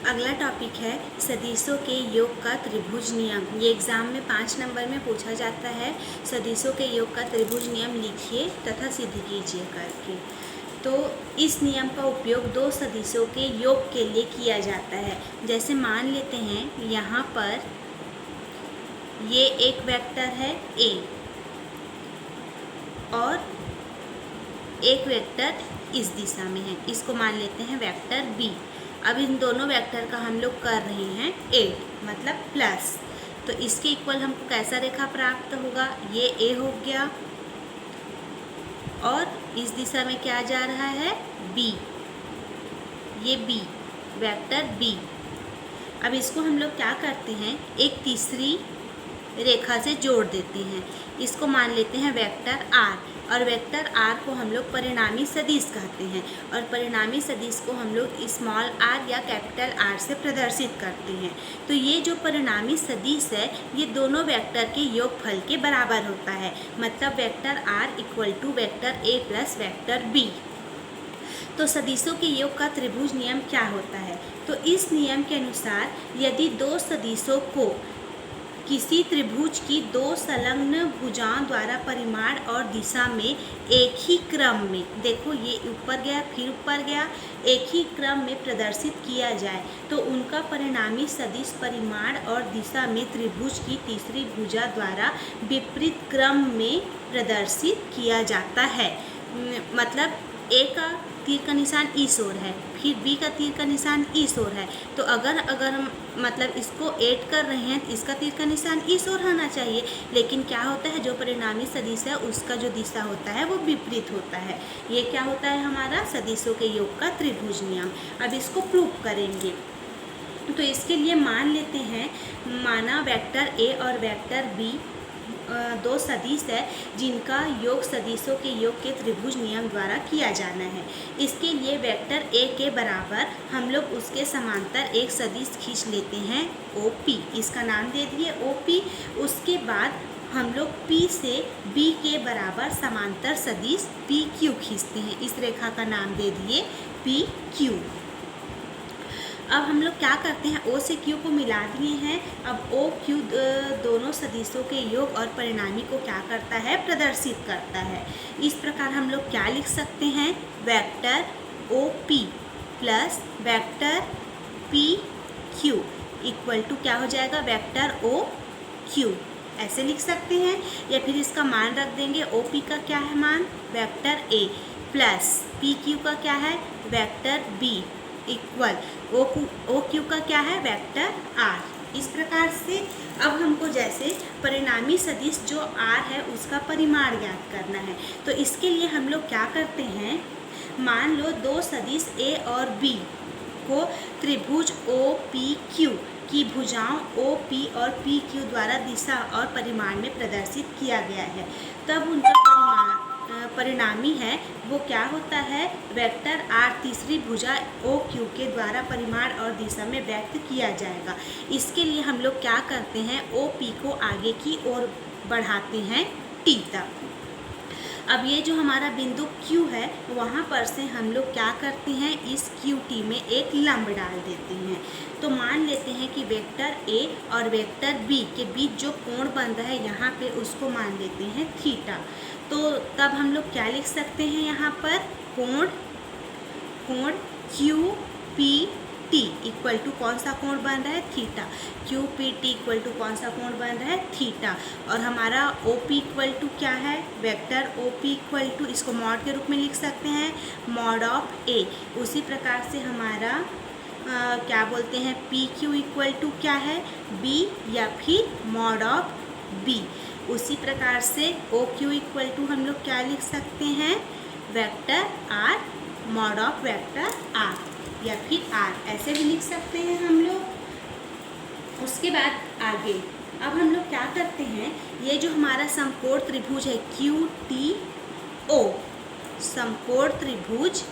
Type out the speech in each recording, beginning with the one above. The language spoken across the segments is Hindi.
अगला टॉपिक है सदिशों के योग का त्रिभुज नियम। ये एग्ज़ाम में 5 नंबर में पूछा जाता है। सदिशों के योग का त्रिभुज नियम लिखिए तथा सिद्ध कीजिए करके। तो इस नियम का उपयोग दो सदिशों के योग के लिए किया जाता है। जैसे मान लेते हैं यहाँ पर ये एक वेक्टर है A और एक वेक्टर इस दिशा में है, इसको मान लेते हैं वेक्टर B। अब इन दोनों वेक्टर का हम लोग कर रहे हैं 8 मतलब प्लस, तो इसके इक्वल हमको कैसा रेखा प्राप्त होगा, ये A हो गया और इस दिशा में क्या जा रहा है B, ये B वेक्टर B। अब इसको हम लोग क्या करते हैं, एक तीसरी रेखा से जोड़ देते हैं, इसको मान लेते हैं वेक्टर R और वेक्टर R को हम लोग परिणामी सदिश कहते हैं और परिणामी सदिश को हम लोग स्मॉल r या कैपिटल R से प्रदर्शित करते हैं। तो ये जो परिणामी सदिश है ये दोनों वेक्टर के योगफल के बराबर होता है, मतलब vector R equal to vector A plus vector B। तो सदिशों के योग का त्रिभुज नियम क्या होता है, तो इस नियम के अनुसार यदि दो सदिशों को किसी त्रिभुज की दो संलग्न भुजाओं द्वारा परिमाण और दिशा में एक ही क्रम में, देखो ये ऊपर गया फिर ऊपर गया, एक ही क्रम में प्रदर्शित किया जाए तो उनका परिणामी सदिश परिमाण और दिशा में त्रिभुज की तीसरी भुजा द्वारा विपरीत क्रम में प्रदर्शित किया जाता है। मतलब A का तीर का निशान इस ओर है, फिर B का तीर का निशान इस ओर है, तो अगर हम मतलब इसको ऐड कर रहे हैं तो इसका तीर का निशान इस ओर होना चाहिए, लेकिन क्या होता है जो परिणामी सदिश है उसका जो दिशा होता है वो विपरीत होता है। ये क्या होता है हमारा सदिशों के योग का त्रिभुज नियम। अब इसको प्रूव करेंगे तो इसके लिए मान लेते हैं, माना वेक्टर A और वेक्टर B दो सदिश है जिनका योग सदिशों के योग के त्रिभुज नियम द्वारा किया जाना है। इसके लिए वेक्टर A के बराबर हम लोग उसके समांतर एक सदिश खींच लेते हैं OP, इसका नाम दे दिए OP। उसके बाद हम लोग P से B के बराबर समांतर सदिश PQ खींचते हैं, इस रेखा का नाम दे दिए PQ। अब हम लोग क्या करते हैं, O से Q को मिला दिए हैं। अब OQ दोनों सदिशों के योग और परिणामी को क्या करता है, प्रदर्शित करता है। इस प्रकार हम लोग क्या लिख सकते हैं, vector OP plus vector PQ equal to क्या हो जाएगा, वेक्टर OQ, ऐसे लिख सकते हैं। या फिर इसका मान रख देंगे, OP का क्या है मान, वेक्टर A प्लस PQ का क्या है, वेक्टर B इक्वल OQ का क्या है, वेक्टर R। इस प्रकार से अब हमको जैसे परिणामी सदिश जो R है उसका परिमाण ज्ञात करना है, तो इसके लिए हम लोग क्या करते हैं, मान लो दो सदिश A और B को त्रिभुज OPQ की भुजाओं OP और PQ द्वारा दिशा और परिमाण में प्रदर्शित किया गया है, तब उनका परिणामी है वो क्या होता है, वेक्टर R तीसरी भुजा OQ के द्वारा परिमाण और दिशा में व्यक्त किया जाएगा। इसके लिए हम लोग क्या करते हैं, OP को आगे की ओर बढ़ाते हैं T तक। अब ये जो हमारा बिंदु Q है वहाँ पर से हम लोग क्या करते हैं, इस QT में एक लंब डाल देते हैं। तो मान लेते हैं कि वेक्टर A और वेक्टर B के बीच जो कोण बन रहा है यहाँ पे उसको मान लेते हैं थीटा। तो तब हम लोग क्या लिख सकते हैं, यहाँ पर कोण QPT इक्वल टू कौन सा कोण बन रहा है, थीटा। QPT इक्वल टू कौन सा कोण बन रहा है, थीटा। और हमारा OP इक्वल टू क्या है, वेक्टर OP इक्वल टू, इसको मॉड के रूप में लिख सकते हैं, मॉड ऑफ A। उसी प्रकार से हमारा क्या बोलते हैं, PQ इक्वल टू क्या है, B या फिर मॉड ऑफ B। उसी प्रकार से OQ इक्वल टू हम लोग क्या लिख सकते हैं, vector R mod of vector R या फिर R, ऐसे भी लिख सकते हैं हम लोग। उसके बाद आगे अब हम लोग क्या करते हैं, ये जो हमारा समकोण त्रिभुज है QTO, समकोण त्रिभुज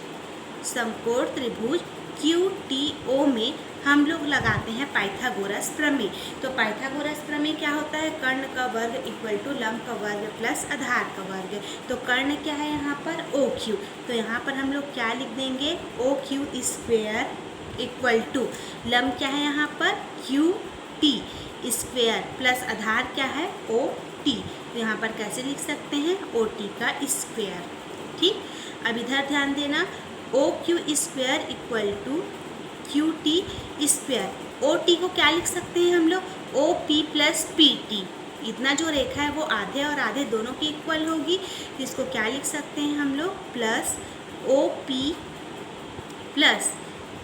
QTO में हम लोग लगाते हैं पाइथागोरस प्रमेय। तो पाइथागोरस प्रमेय क्या होता है, कर्ण का वर्ग इक्वल टू लंब का वर्ग प्लस आधार का वर्ग। तो कर्ण क्या है यहाँ पर, OQ, तो यहाँ पर हम लोग क्या लिख देंगे, OQ स्क्वायर इक्वल टू लंब क्या है यहाँ पर क्यू टी स्क्वेयर प्लस आधार क्या है ओ टी। तो यहाँ पर कैसे लिख सकते हैं ओ टी का स्क्वेयर। ठीक, अब इधर ध्यान देना O Q square equal to Q T square. O T को क्या लिख सकते हैं हम लोग O P plus P T. इतना जो रेखा है वो आधे और आधे दोनों की इक्वल होगी, तो इसको क्या लिख सकते हैं हम लोग plus O P plus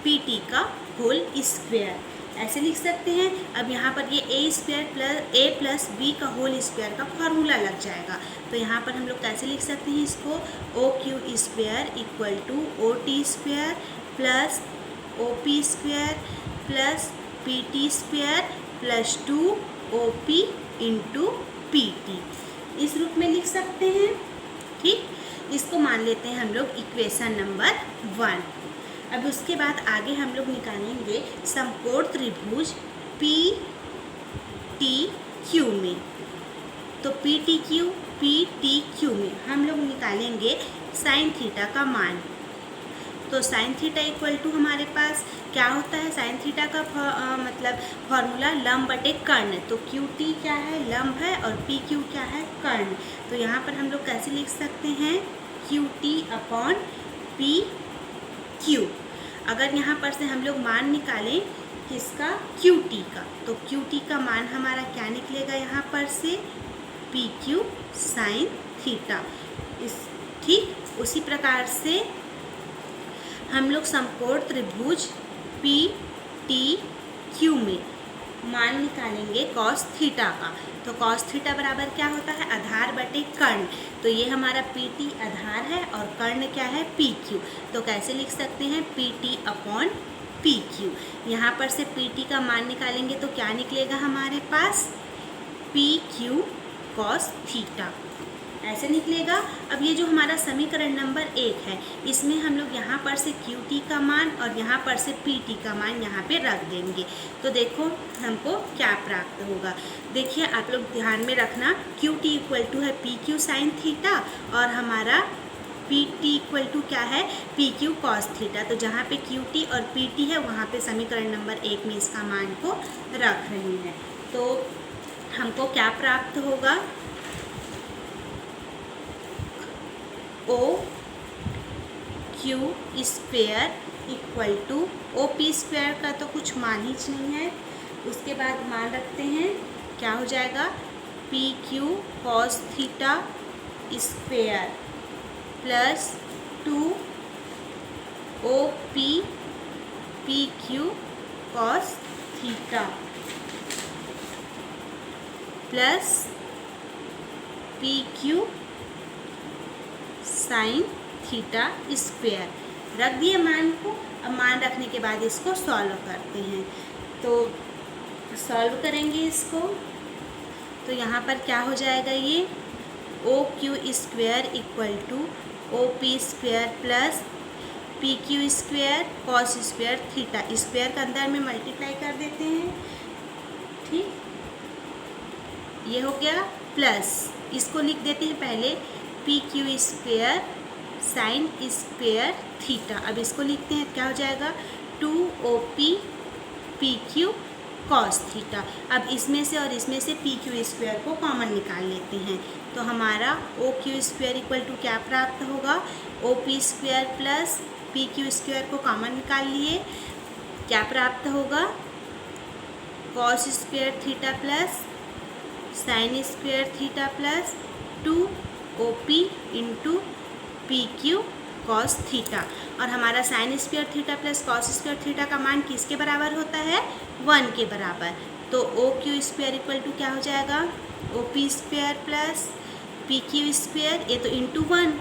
P T का होल स्क्वेयर, ऐसे लिख सकते हैं। अब यहाँ पर ये ए स्क्वायर प्लस बी का होल स्क्वायर का फॉर्मूला लग जाएगा। तो यहाँ पर हम लोग कैसे लिख सकते हैं इसको O Q square equal to O T square plus O P square plus P T square plus 2 O P into P T, इस रूप में लिख सकते हैं। ठीक, इसको मान लेते हैं हम लोग इक्वेशन नंबर 1। अब उसके बाद आगे हम लोग निकालेंगे समकोण त्रिभुज पी टी क्यू में। तो पी टी क्यू में हम लोग निकालेंगे साइन थीटा का मान। तो साइन थीटा इक्वल टू हमारे पास क्या होता है, साइन थीटा का मतलब फॉर्मूला लंब बटे कर्ण। तो क्यू टी क्या है लंब है और पी क्यू क्या है कर्ण। तो यहाँ पर हम लोग कैसे लिख सकते हैं Q T upon P Q. अगर यहाँ पर से हम लोग मान निकालें किसका क्यू टी का, तो क्यू टी का मान हमारा क्या निकलेगा यहाँ पर से पी क्यू साइन थीटा। ठीक, उसी प्रकार से हम लोग समकोण त्रिभुज पी टी क्यू में मान निकालेंगे कॉस थीटा का। तो कॉस थीटा बराबर क्या होता है आधार बटे कर्ण। तो ये हमारा पी टी आधार है और कर्ण क्या है पी क्यू। तो कैसे लिख सकते हैं P T upon P Q. यहाँ पर से पी टी का मान निकालेंगे तो क्या निकलेगा हमारे पास पी क्यू कॉस थीटा, ऐसे निकलेगा। अब ये जो हमारा समीकरण नंबर 1 है इसमें हम लोग यहाँ पर से क्यू टी का मान और यहाँ पर से पी टी का मान यहाँ पे रख देंगे। तो देखो हमको क्या प्राप्त होगा। देखिए आप लोग ध्यान में रखना क्यू टी इक्वल टू है पी क्यू साइन थीटा और हमारा पी टी इक्वल टू क्या है पी क्यू कॉस थीटा। तो जहाँ पे क्यू टी और पी टी है वहाँ पे समीकरण नंबर 1 में इसका मान को रख रही है। तो हमको क्या प्राप्त होगा O Q square equal to O P square का तो कुछ मान ही नहीं है। उसके बाद मान रखते हैं क्या हो जाएगा P Q cos theta square plus 2 O P Q cos theta plus P Q sine theta square. रख दिए मान को। अब मान रखने के बाद इसको सॉल्व करते हैं। तो सॉल्व करेंगे इसको तो यहाँ पर क्या हो जाएगा ये O Q square equal to O P square plus P Q square cos square theta. Square का अंदर में मल्टीप्लाई कर देते हैं। ठीक, ये हो गया प्लस इसको लिख देते हैं पहले P Q square sine square theta. अब इसको लिखते हैं क्या हो जाएगा 2 O P Q cos theta. अब इसमें से और इसमें से पी क्यू स्क्वेयर को कॉमन निकाल लेते हैं। तो हमारा O Q square equal to क्या प्राप्त होगा O P square plus P Q square को कॉमन निकाल लिए, क्या प्राप्त होगा cos square theta plus sine square theta plus 2 O P into P Q cos theta. और हमारा sine square theta plus cos square theta का मान किसके बराबर होता है 1 के बराबर। तो O Q square equal to क्या हो जाएगा O P square plus P Q square, ये तो इंटू 1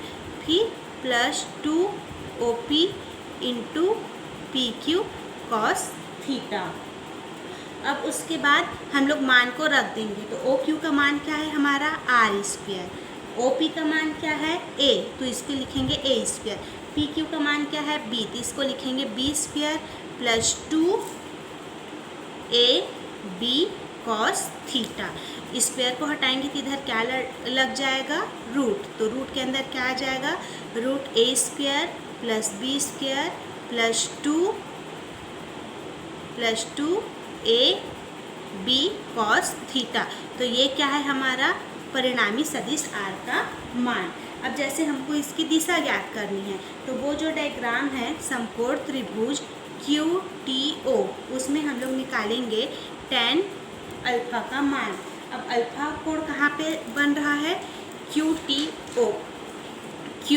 फिर plus 2 O P into P Q cos theta. अब उसके बाद हम लोग मान को रख देंगे। तो ओ क्यू का मान क्या है हमारा आर स्क्वायर, ओ पी का मान क्या है ए तो इसको लिखेंगे ए स्क्वायर, पी क्यू का मान क्या है बी तो इसको लिखेंगे B square plus 2 A B cos theta. Square को हटाएंगे तो इधर क्या लग जाएगा रूट। तो रूट के अंदर क्या आ जाएगा root A square plus B square plus 2 plus 2ab cos theta. तो ये क्या है हमारा परिणामी सदिश r का मान। अब जैसे हमको इसकी दिशा ज्ञात करनी है तो वो जो डायग्राम है समकोण त्रिभुज QTO उसमें हम लोग निकालेंगे tan अल्फा का मान। अब अल्फा कोण कहाँ पे बन रहा है, QTO, Q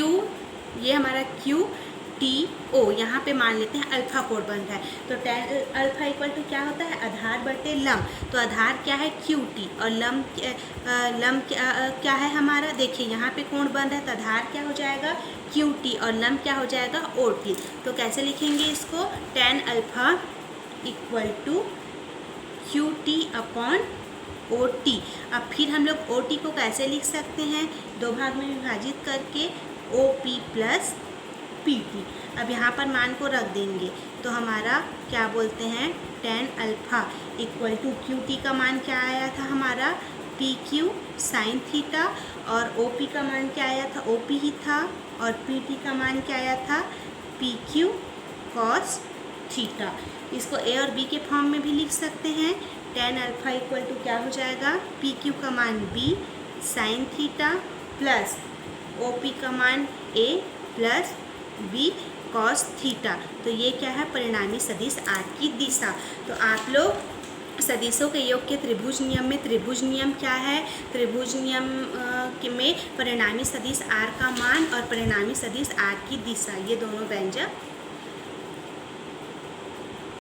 ये हमारा QTO यहाँ पे मान लेते हैं अल्फा कोण बन रहा है। तो tan अल्फा इक्वल टू क्या होता है, आधार बटे लंब। तो आधार क्या है QT और लंब क्या है हमारा, देखिए यहाँ पे कोण बन रहा है तो आधार क्या हो जाएगा QT और लंब क्या हो जाएगा OT। तो कैसे लिखेंगे इसको, tan alpha equal to QT upon OT। अब फिर हम लोग OT को कैसे लिख सकते हैं, दो भाग में विभाजित करके OP प्लस PT। अब यहाँ पर मान को रख देंगे तो हमारा क्या बोलते हैं tan alpha equal to QT का मान क्या आया था हमारा PQ साइन थीटा और OP का मान क्या आया था, OP ही था, और PT का मान क्या आया था PQ cos थीटा। इसको A और B के फॉर्म में भी लिख सकते हैं। tan अल्फा इक्वल टू क्या हो जाएगा, PQ का मान B sine theta plus OP का मान A plus B cos theta. तो ये क्या है परिणामी सदिश r की दिशा। तो आप लोग सदिशों के योग के त्रिभुज नियम में, त्रिभुज नियम क्या है, त्रिभुज नियम में परिणामी सदिश r का मान और परिणामी सदिश r की दिशा ये दोनों व्यंजक